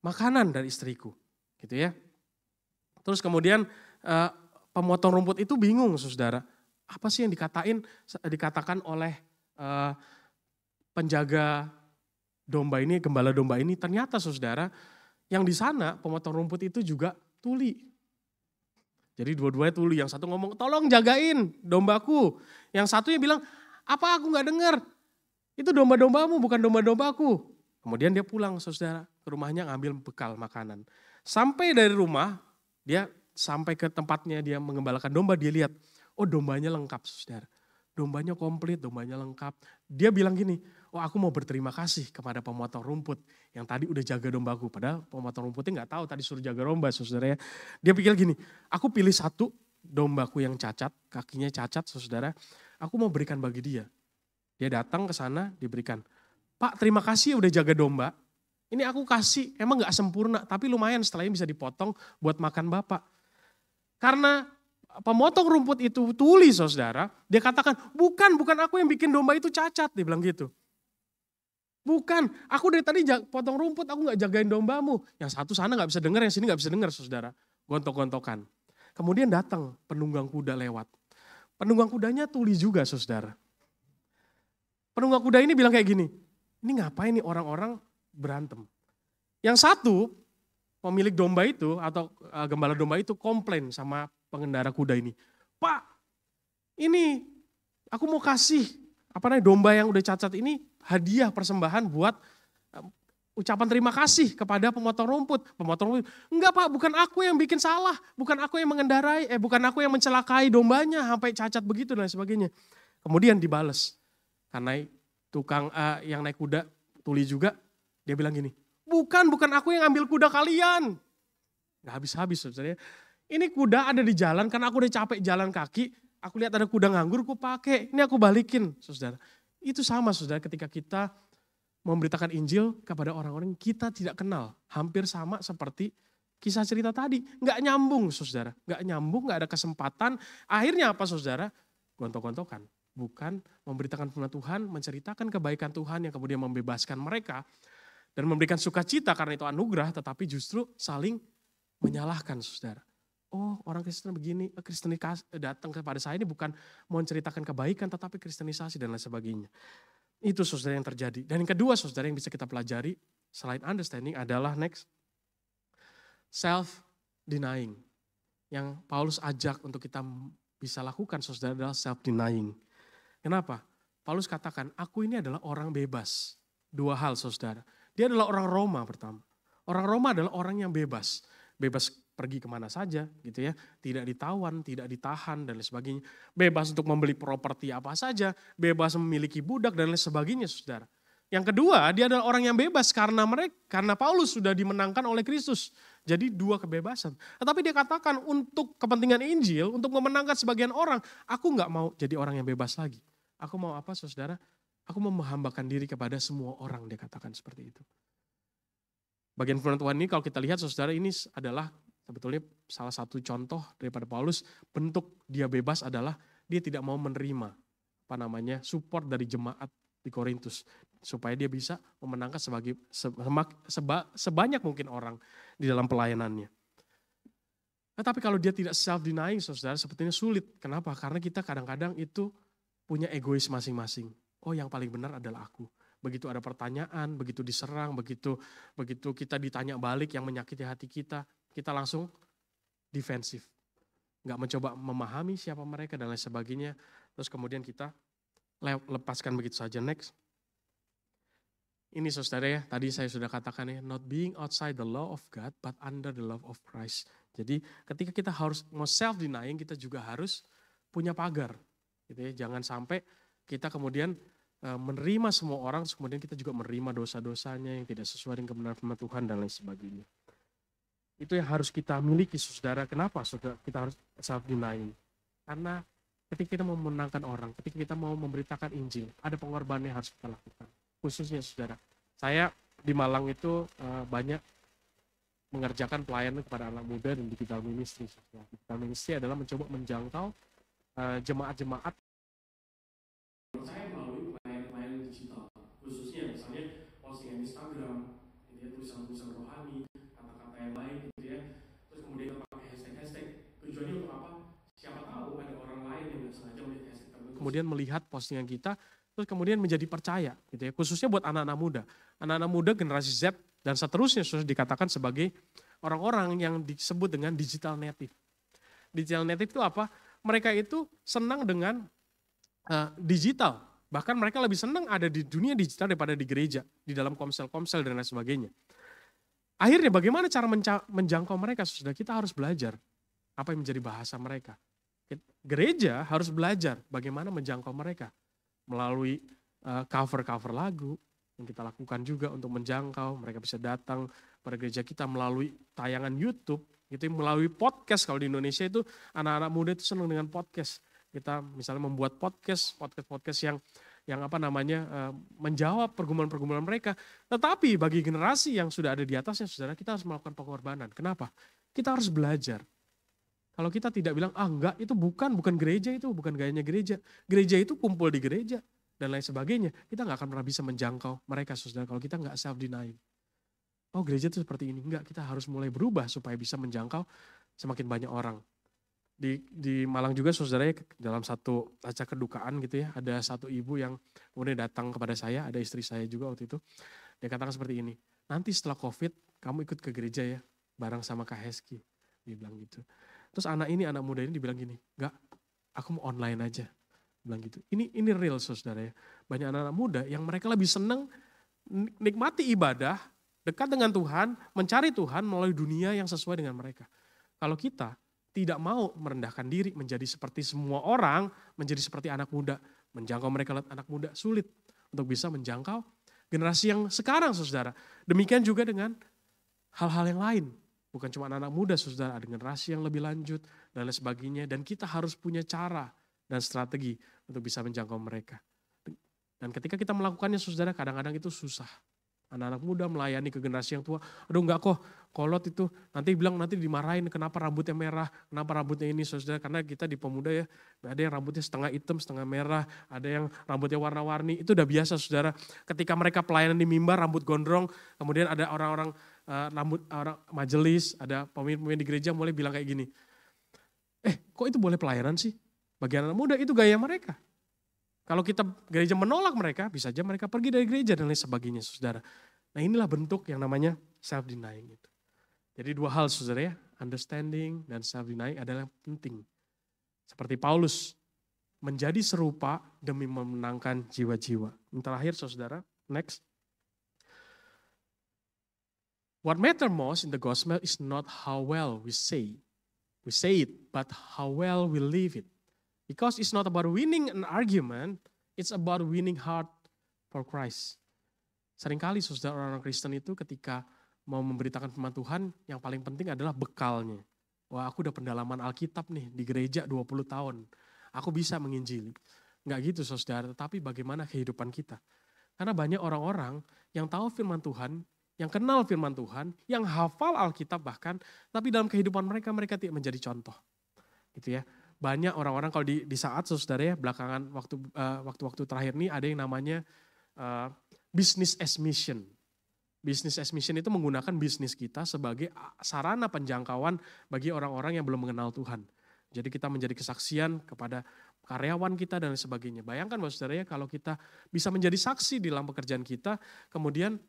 makanan dari istriku. Gitu ya. Terus kemudian pemotong rumput itu bingung saudara. Apa sih yang dikatakan oleh penjaga domba ini, gembala domba ini. Ternyata saudara, yang di sana pemotong rumput itu juga tuli. Jadi dua-duanya tuli. Yang satu ngomong, tolong jagain dombaku. Yang satunya bilang, apa aku gak dengar? Itu domba-dombamu bukan domba-dombaku. Kemudian dia pulang saudara ke rumahnya ngambil bekal makanan. Sampai dari rumah, dia sampai ke tempatnya dia mengembalakan domba, dia lihat, oh dombanya lengkap saudara. Dombanya komplit, dombanya lengkap. Dia bilang gini, oh aku mau berterima kasih kepada pemotong rumput yang tadi udah jaga dombaku. Padahal pemotong rumputnya gak tahu tadi suruh jaga domba saudara ya. Dia pikir gini, aku pilih satu dombaku yang cacat, kakinya cacat saudara. Aku mau berikan bagi dia. Dia datang ke sana, diberikan. Pak terima kasih udah jaga domba. Ini aku kasih, emang gak sempurna tapi lumayan setelahnya bisa dipotong buat makan Bapak. Karena pemotong rumput itu tuli saudara, dia katakan, bukan aku yang bikin domba itu cacat, dia bilang gitu. Bukan, aku dari tadi potong rumput, aku gak jagain dombamu. Yang satu sana gak bisa dengar, yang sini gak bisa dengar saudara. Gontok-gontokan. Kemudian datang penunggang kuda lewat. Penunggang kudanya tuli juga saudara. Penunggang kuda ini bilang kayak gini, ini ngapain nih orang-orang berantem. Yang satu, pemilik domba itu atau gembala domba itu komplain sama pengendara kuda ini. Pak, ini aku mau kasih domba yang udah cacat ini hadiah persembahan buat ucapan terima kasih kepada pemotong rumput. Pemotong rumput, enggak Pak, bukan aku yang bikin salah, bukan aku yang mengendarai, bukan aku yang mencelakai dombanya sampai cacat begitu dan sebagainya. Kemudian dibales. Karena tukang yang naik kuda tuli juga, dia bilang gini, bukan aku yang ambil kuda kalian. Gak habis-habis saudara. Ini kuda ada di jalan karena aku udah capek jalan kaki. Aku lihat ada kuda nganggur, aku pakai. Ini aku balikin saudara. Itu sama saudara ketika kita memberitakan Injil kepada orang-orang yang kita tidak kenal. Hampir sama seperti kisah cerita tadi. Gak nyambung saudara. Gak nyambung, gak ada kesempatan. Akhirnya apa saudara? Gontok-gontokan. Bukan memberitakan firman Tuhan, menceritakan kebaikan Tuhan yang kemudian membebaskan mereka. Dan memberikan sukacita karena itu anugerah, tetapi justru saling menyalahkan saudara. Oh orang Kristen begini, Kristenisasi datang kepada saya ini bukan mau menceritakan kebaikan tetapi kristenisasi dan lain sebagainya. Itu saudara yang terjadi. Dan yang kedua saudara yang bisa kita pelajari selain understanding adalah next. Self-denying. Yang Paulus ajak untuk kita bisa lakukan saudara adalah self-denying. Kenapa? Paulus katakan aku ini adalah orang bebas. Dua hal saudara. Dia adalah orang Roma pertama. Orang Roma adalah orang yang bebas. Bebas pergi kemana saja gitu ya. Tidak ditawan, tidak ditahan dan lain sebagainya. Bebas untuk membeli properti apa saja. Bebas memiliki budak dan lain sebagainya saudara. Yang kedua dia adalah orang yang bebas karena Paulus sudah dimenangkan oleh Kristus. Jadi dua kebebasan. Tetapi dia katakan untuk kepentingan Injil, untuk memenangkan sebagian orang. Aku gak mau jadi orang yang bebas lagi. Aku mau apa saudara? Aku mau menghambakan diri kepada semua orang, dia katakan seperti itu. Bagian firman Tuhan ini kalau kita lihat saudara ini adalah sebetulnya salah satu contoh daripada Paulus. Bentuk dia bebas adalah dia tidak mau menerima support dari jemaat di Korintus. Supaya dia bisa memenangkan sebanyak mungkin orang di dalam pelayanannya. Tetapi kalau dia tidak self-denying saudara sepertinya sulit. Kenapa? Karena kita kadang-kadang itu punya egois masing-masing. Oh yang paling benar adalah aku. Begitu ada pertanyaan, begitu diserang, begitu kita ditanya balik yang menyakiti hati kita langsung defensif. Gak mencoba memahami siapa mereka dan lain sebagainya. Terus kemudian kita lepaskan begitu saja. Next. Ini saudara ya, tadi saya sudah katakan ya, not being outside the law of God, but under the love of Christ. Jadi ketika kita harus mau self-denying, kita juga harus punya pagar. Gitu ya. Jangan sampai kita kemudian menerima semua orang, kemudian kita juga menerima dosa-dosanya yang tidak sesuai dengan kebenaran firman Tuhan dan lain sebagainya. Itu yang harus kita miliki saudara. Kenapa saudara kita harus self-denying? Karena ketika kita mau memenangkan orang, ketika kita mau memberitakan Injil, ada pengorbanan yang harus kita lakukan. Khususnya saudara, saya di Malang itu banyak mengerjakan pelayanan kepada anak muda dan digital ministry. Digital ministry adalah mencoba menjangkau jemaat-jemaat saya melalui pelayanan digital, khususnya misalnya postingan Instagram, gitu ya, tulisan-tulisan rohani, kata-kata yang lain, gitu ya. Terus kemudian kita pakai hashtag. Tujuannya untuk apa? Siapa tahu ada orang lain yang nggak sengaja melihat hashtag tertentu, kemudian melihat postingan kita, terus kemudian menjadi percaya, gitu ya. Khususnya buat anak-anak muda. Anak-anak muda generasi Z dan seterusnya sudah dikatakan sebagai orang-orang yang disebut dengan digital native. Digital native itu apa? Mereka itu senang dengan digital. Bahkan mereka lebih senang ada di dunia digital daripada di gereja, di dalam komsel-komsel dan lain sebagainya. Akhirnya bagaimana cara menjangkau mereka? Sudah kita harus belajar apa yang menjadi bahasa mereka. Gereja harus belajar bagaimana menjangkau mereka melalui cover-cover lagu yang kita lakukan juga untuk menjangkau. Mereka bisa datang pada gereja kita melalui tayangan YouTube, gitu, melalui podcast. Kalau di Indonesia itu anak-anak muda itu senang dengan podcast. Kita misalnya membuat podcast yang menjawab pergumulan-pergumulan mereka. Tetapi bagi generasi yang sudah ada di atasnya, saudara, kita harus melakukan pengorbanan. Kenapa? Kita harus belajar. Kalau kita tidak bilang, enggak, itu bukan gereja, itu bukan gayanya gereja. Gereja itu kumpul di gereja dan lain sebagainya. Kita nggak akan pernah bisa menjangkau mereka, saudara, kalau kita nggak self-denying. Oh, gereja itu seperti ini. Enggak, kita harus mulai berubah supaya bisa menjangkau semakin banyak orang. Di Malang juga, saudara, dalam satu acara kedukaan gitu ya, ada satu ibu yang kemudian datang kepada saya, ada istri saya juga waktu itu. Dia katakan seperti ini, nanti setelah COVID kamu ikut ke gereja ya, bareng sama Kak Heski. Dia bilang gitu. Terus anak muda ini dibilang gini, enggak, aku mau online aja. Bilang gitu. Ini real, saudara ya. Banyak anak-anak muda yang mereka lebih senang nikmati ibadah, dekat dengan Tuhan, mencari Tuhan melalui dunia yang sesuai dengan mereka. Kalau kita tidak mau merendahkan diri menjadi seperti semua orang, menjadi seperti anak muda, menjangkau mereka lewat anak muda, sulit untuk bisa menjangkau generasi yang sekarang, saudara. Demikian juga dengan hal-hal yang lain. Bukan cuma anak muda, saudara, ada generasi yang lebih lanjut dan lain sebagainya. Dan kita harus punya cara dan strategi untuk bisa menjangkau mereka. Dan ketika kita melakukannya, saudara, kadang-kadang itu susah. Anak-anak muda melayani ke generasi yang tua, aduh enggak kok, kolot itu, nanti dimarahin kenapa rambutnya merah, kenapa rambutnya ini, saudara, karena kita di pemuda ya, ada yang rambutnya setengah hitam, setengah merah, ada yang rambutnya warna-warni, itu udah biasa, saudara. Ketika mereka pelayanan di mimbar, rambut gondrong, kemudian ada orang-orang orang majelis, ada pemimpin di gereja mulai bilang kayak gini, kok itu boleh pelayanan sih? Bagi anak muda itu gaya mereka. Kalau kita gereja menolak mereka, bisa saja mereka pergi dari gereja dan lain sebagainya, saudara. Nah, inilah bentuk yang namanya self-denying itu. Jadi dua hal, saudara ya, understanding dan self-denying adalah penting. Seperti Paulus, menjadi serupa demi memenangkan jiwa-jiwa. Yang terakhir, saudara, next. What matters most in the gospel is not how well we say it, but how well we live it. Because it's not about winning an argument, it's about winning heart for Christ. Seringkali, saudara, orang-orang Kristen itu ketika mau memberitakan firman Tuhan, yang paling penting adalah bekalnya. Wah, aku udah pendalaman Alkitab nih di gereja 20 tahun. Aku bisa menginjili. Enggak gitu, saudara, tetapi bagaimana kehidupan kita. Karena banyak orang-orang yang tahu firman Tuhan, yang kenal firman Tuhan, yang hafal Alkitab bahkan, tapi dalam kehidupan mereka tidak menjadi contoh. Gitu ya. Banyak orang-orang kalau di saat, saudara ya, belakangan waktu-waktu terakhir ini ada yang namanya business as mission. Business as mission itu menggunakan bisnis kita sebagai sarana penjangkauan bagi orang-orang yang belum mengenal Tuhan. Jadi kita menjadi kesaksian kepada karyawan kita dan sebagainya. Bayangkan, saudara ya, kalau kita bisa menjadi saksi di dalam pekerjaan kita, kemudian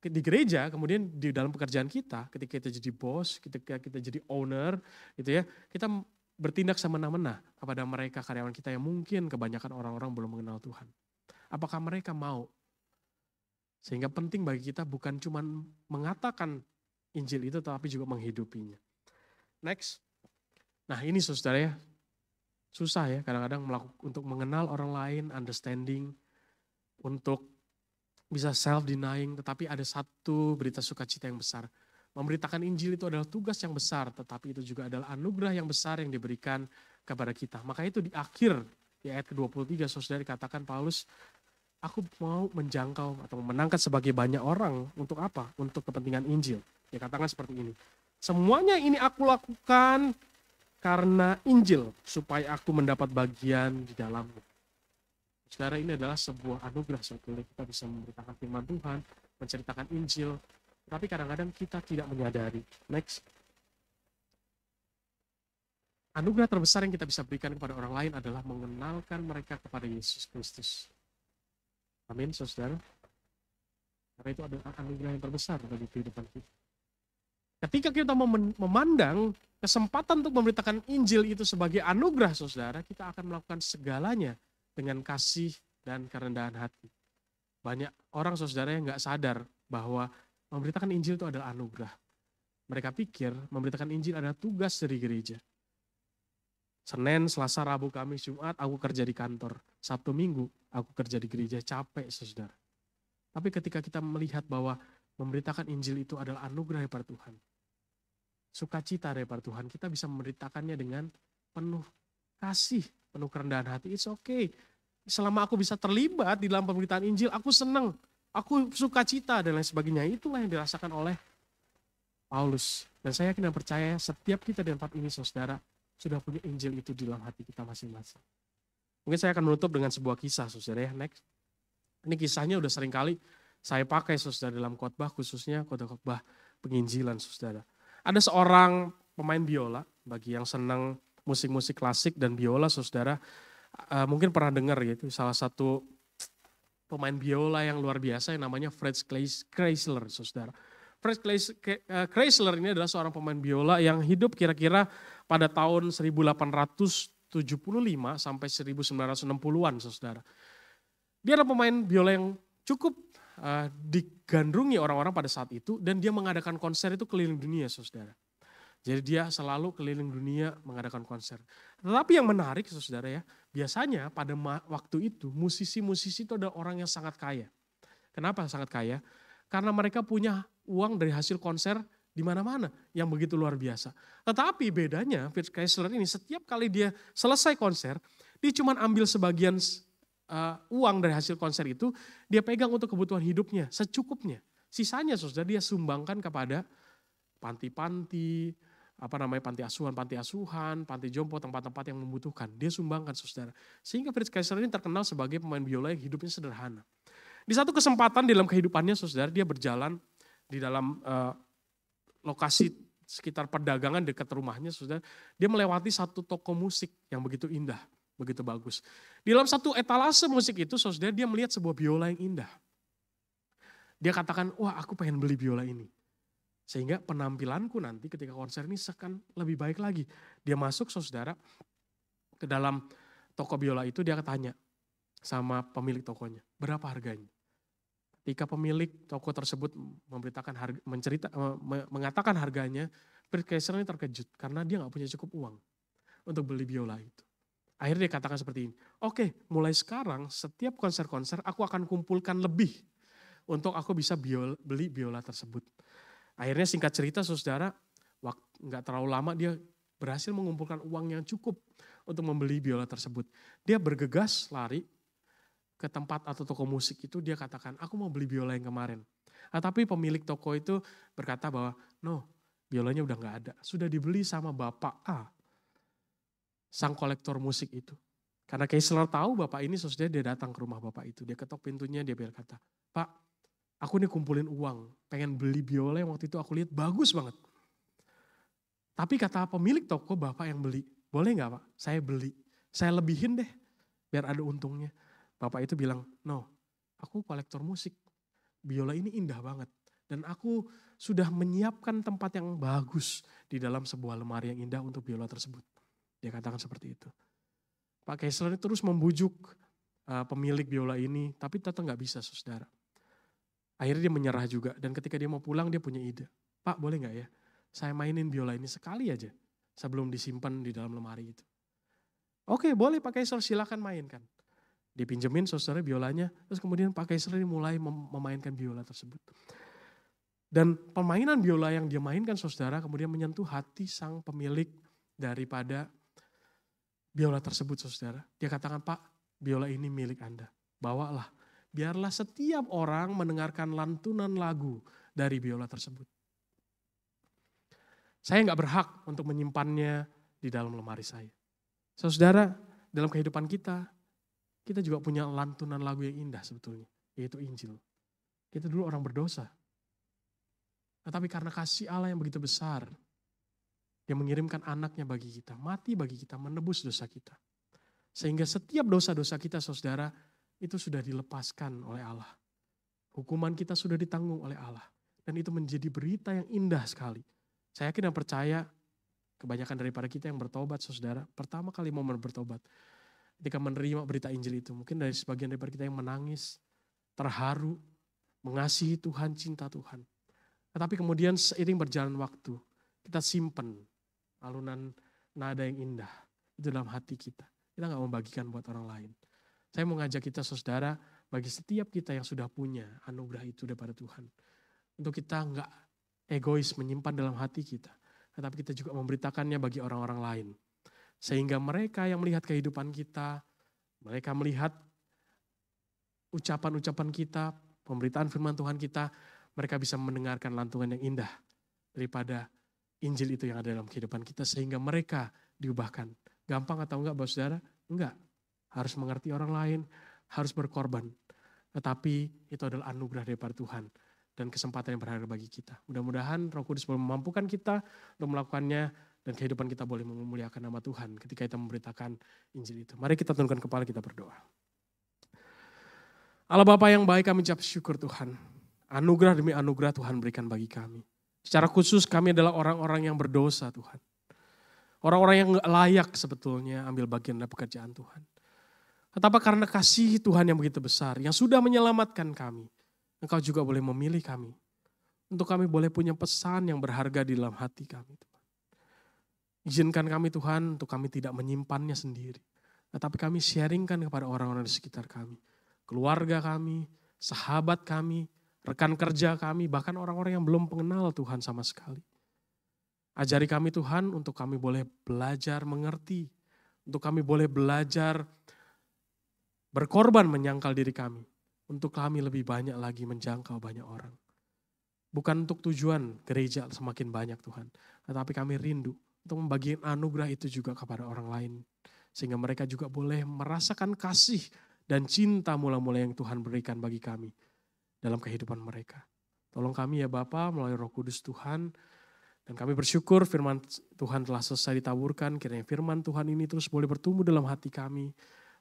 di gereja, kemudian di dalam pekerjaan kita, ketika kita jadi bos, ketika kita jadi owner, gitu ya, kita bertindak semena-mena kepada mereka karyawan kita yang mungkin kebanyakan orang-orang belum mengenal Tuhan. Apakah mereka mau? Sehingga penting bagi kita bukan cuma mengatakan Injil itu, tapi juga menghidupinya. Next. Nah, ini, saudara ya, susah ya kadang-kadang untuk mengenal orang lain, understanding, untuk bisa self-denying, tetapi ada satu berita sukacita yang besar. Memberitakan Injil itu adalah tugas yang besar, tetapi itu juga adalah anugerah yang besar yang diberikan kepada kita. Maka itu di akhir, di ayat ke-23, saudara, dikatakan Paulus, aku mau menjangkau atau memenangkan sebagai banyak orang, untuk apa? Untuk kepentingan Injil. Dia katakan seperti ini. Semuanya ini aku lakukan karena Injil, supaya aku mendapat bagian di dalamnya. Saudara, ini adalah sebuah anugerah sebetulnya kita bisa memberitakan firman Tuhan, menceritakan Injil, tapi kadang-kadang kita tidak menyadari. Next. Anugerah terbesar yang kita bisa berikan kepada orang lain adalah mengenalkan mereka kepada Yesus Kristus. Amin, saudara. Karena itu adalah anugerah yang terbesar bagi kehidupan kita. Ketika kita memandang kesempatan untuk memberitakan Injil itu sebagai anugerah, saudara, kita akan melakukan segalanya dengan kasih dan kerendahan hati. Banyak orang, saudara, yang nggak sadar bahwa memberitakan Injil itu adalah anugerah. Mereka pikir memberitakan Injil adalah tugas dari gereja. Senin, Selasa, Rabu, Kamis, Jumat, aku kerja di kantor. Sabtu, Minggu, aku kerja di gereja, capek, saudara. Tapi ketika kita melihat bahwa memberitakan Injil itu adalah anugerah daripada Tuhan, sukacita daripada Tuhan, kita bisa memberitakannya dengan penuh kasih, penuh kerendahan hati. It's okay. Selama aku bisa terlibat di dalam pemberitaan Injil, aku senang, aku sukacita dan lain sebagainya. Itulah yang dirasakan oleh Paulus. Dan saya yakin dan percaya setiap kita di tempat ini, saudara, sudah punya Injil itu di dalam hati kita masing-masing. Mungkin saya akan menutup dengan sebuah kisah, saudara ya. Next. Ini kisahnya udah sering kali saya pakai, saudara, dalam khotbah, khususnya khotbah penginjilan, saudara. Ada seorang pemain biola, bagi yang senang musik-musik klasik dan biola, saudara, mungkin pernah dengar gitu, salah satu pemain biola yang luar biasa yang namanya Fritz Kreisler, saudara. Fritz Kreisler ini adalah seorang pemain biola yang hidup kira-kira pada tahun 1875 sampai 1960-an, saudara. Dia adalah pemain biola yang cukup digandrungi orang-orang pada saat itu, dan dia mengadakan konser itu keliling dunia, saudara. Jadi dia selalu keliling dunia mengadakan konser. Tetapi yang menarik, saudara ya, biasanya pada waktu itu musisi-musisi itu adalah orang yang sangat kaya. Kenapa sangat kaya? Karena mereka punya uang dari hasil konser di mana-mana yang begitu luar biasa. Tetapi bedanya Fritz Kreisler ini setiap kali dia selesai konser, dia cuma ambil sebagian uang dari hasil konser itu, dia pegang untuk kebutuhan hidupnya secukupnya. Sisanya, saudara, dia sumbangkan kepada panti-panti, panti asuhan, panti jompo, tempat-tempat yang membutuhkan. Dia sumbangkan, saudara. Sehingga Fritz Kreisler ini terkenal sebagai pemain biola yang hidupnya sederhana. Di satu kesempatan dalam kehidupannya, saudara, dia berjalan di dalam lokasi sekitar perdagangan dekat rumahnya, saudara. Dia melewati satu toko musik yang begitu indah, begitu bagus. Di dalam satu etalase musik itu, saudara, dia melihat sebuah biola yang indah. Dia katakan, wah, aku pengen beli biola ini. Sehingga penampilanku nanti ketika konser ini akan lebih baik lagi. Dia masuk, saudara, ke dalam toko biola itu, dia tanya sama pemilik tokonya, berapa harganya? Ketika pemilik toko tersebut mengatakan harganya, Fritz Kreisler ini terkejut karena dia nggak punya cukup uang untuk beli biola itu. Akhirnya dia katakan seperti ini, oke, mulai sekarang setiap konser-konser aku akan kumpulkan lebih untuk aku bisa beli biola tersebut. Akhirnya singkat cerita, saudara, nggak terlalu lama dia berhasil mengumpulkan uang yang cukup untuk membeli biola tersebut. Dia bergegas lari ke tempat atau toko musik itu, dia katakan, aku mau beli biola yang kemarin. Tapi pemilik toko itu berkata bahwa, no, biolanya udah gak ada. Sudah dibeli sama Bapak A, sang kolektor musik itu. Karena Kreisler tahu Bapak ini, saudara, dia datang ke rumah Bapak itu. Dia ketok pintunya, dia berkata, Pak, aku nih kumpulin uang, pengen beli biola yang waktu itu aku lihat bagus banget. Tapi kata pemilik toko, Bapak yang beli. Boleh gak, Pak? Saya beli. Saya lebihin deh, biar ada untungnya. Bapak itu bilang, no, aku kolektor musik. Biola ini indah banget. Dan aku sudah menyiapkan tempat yang bagus di dalam sebuah lemari yang indah untuk biola tersebut. Dia katakan seperti itu. Pak Kreisler terus membujuk pemilik biola ini, tapi tetap gak bisa, saudara. Akhirnya dia menyerah juga. Dan ketika dia mau pulang, dia punya ide. Pak, boleh gak ya, saya mainin biola ini sekali aja sebelum disimpan di dalam lemari itu. Oke, boleh Pak Kreisler, silakan mainkan. Dipinjemin, saudara, biolanya, terus kemudian Pak Kreisler mulai memainkan biola tersebut. Dan permainan biola yang dia mainkan, saudara, kemudian menyentuh hati sang pemilik daripada biola tersebut, saudara. Dia katakan, Pak, biola ini milik Anda, bawalah. Biarlah setiap orang mendengarkan lantunan lagu dari biola tersebut. Saya nggak berhak untuk menyimpannya di dalam lemari saya. Saudara, dalam kehidupan kita juga punya lantunan lagu yang indah sebetulnya, yaitu Injil. Kita dulu orang berdosa. Tetapi karena kasih Allah yang begitu besar, Dia mengirimkan anaknya bagi kita, mati bagi kita, menebus dosa kita. Sehingga setiap dosa-dosa kita, saudara, itu sudah dilepaskan oleh Allah. Hukuman kita sudah ditanggung oleh Allah. Dan itu menjadi berita yang indah sekali. Saya yakin dan percaya, kebanyakan daripada kita yang bertobat, saudara, pertama kali momen bertobat, ketika menerima berita Injil itu, mungkin dari sebagian daripada kita yang menangis, terharu, mengasihi Tuhan, cinta Tuhan. Tetapi kemudian seiring berjalan waktu, kita simpen alunan nada yang indah itu dalam hati kita. Kita gak membagikan buat orang lain. Saya mau ngajak kita, saudara, bagi setiap kita yang sudah punya anugerah itu daripada Tuhan, untuk kita gak egois menyimpan dalam hati kita, tetapi kita juga memberitakannya bagi orang-orang lain. Sehingga mereka yang melihat kehidupan kita, mereka melihat ucapan-ucapan kita, pemberitaan firman Tuhan kita, mereka bisa mendengarkan lantunan yang indah daripada Injil itu yang ada dalam kehidupan kita, sehingga mereka diubahkan. Gampang atau enggak, Bapak Saudara? Enggak. Harus mengerti orang lain, harus berkorban. Tetapi itu adalah anugerah daripada Tuhan dan kesempatan yang berharga bagi kita. Mudah-mudahan Roh Kudus boleh memampukan kita untuk melakukannya, dan kehidupan kita boleh memuliakan nama Tuhan ketika kita memberitakan Injil itu. Mari kita tundukkan kepala, kita berdoa. Allah Bapa yang baik, kami ucap syukur Tuhan. Anugerah demi anugerah Tuhan berikan bagi kami. Secara khusus kami adalah orang-orang yang berdosa Tuhan. Orang-orang yang gak layak sebetulnya ambil bagian dalam pekerjaan Tuhan. Tetapi karena kasih Tuhan yang begitu besar, yang sudah menyelamatkan kami, Engkau juga boleh memilih kami. Untuk kami boleh punya pesan yang berharga di dalam hati kami Tuhan. Izinkan kami Tuhan untuk kami tidak menyimpannya sendiri. Tetapi kami sharingkan kepada orang-orang di sekitar kami. Keluarga kami, sahabat kami, rekan kerja kami, bahkan orang-orang yang belum mengenal Tuhan sama sekali. Ajari kami Tuhan untuk kami boleh belajar mengerti. Untuk kami boleh belajar berkorban menyangkal diri kami. Untuk kami lebih banyak lagi menjangkau banyak orang. Bukan untuk tujuan gereja semakin banyak Tuhan. Tetapi kami rindu untuk membagikan anugerah itu juga kepada orang lain. Sehingga mereka juga boleh merasakan kasih dan cinta mula-mula yang Tuhan berikan bagi kami dalam kehidupan mereka. Tolong kami ya Bapa melalui Roh Kudus Tuhan. Dan kami bersyukur firman Tuhan telah selesai ditaburkan. Kiranya firman Tuhan ini terus boleh bertumbuh dalam hati kami.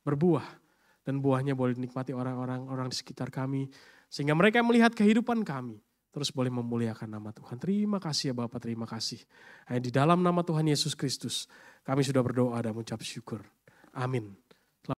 Berbuah. Dan buahnya boleh dinikmati orang-orang di sekitar kami. Sehingga mereka melihat kehidupan kami. Terus boleh memuliakan nama Tuhan. Terima kasih ya Bapa, terima kasih. Hanya di dalam nama Tuhan Yesus Kristus kami sudah berdoa dan mengucap syukur. Amin.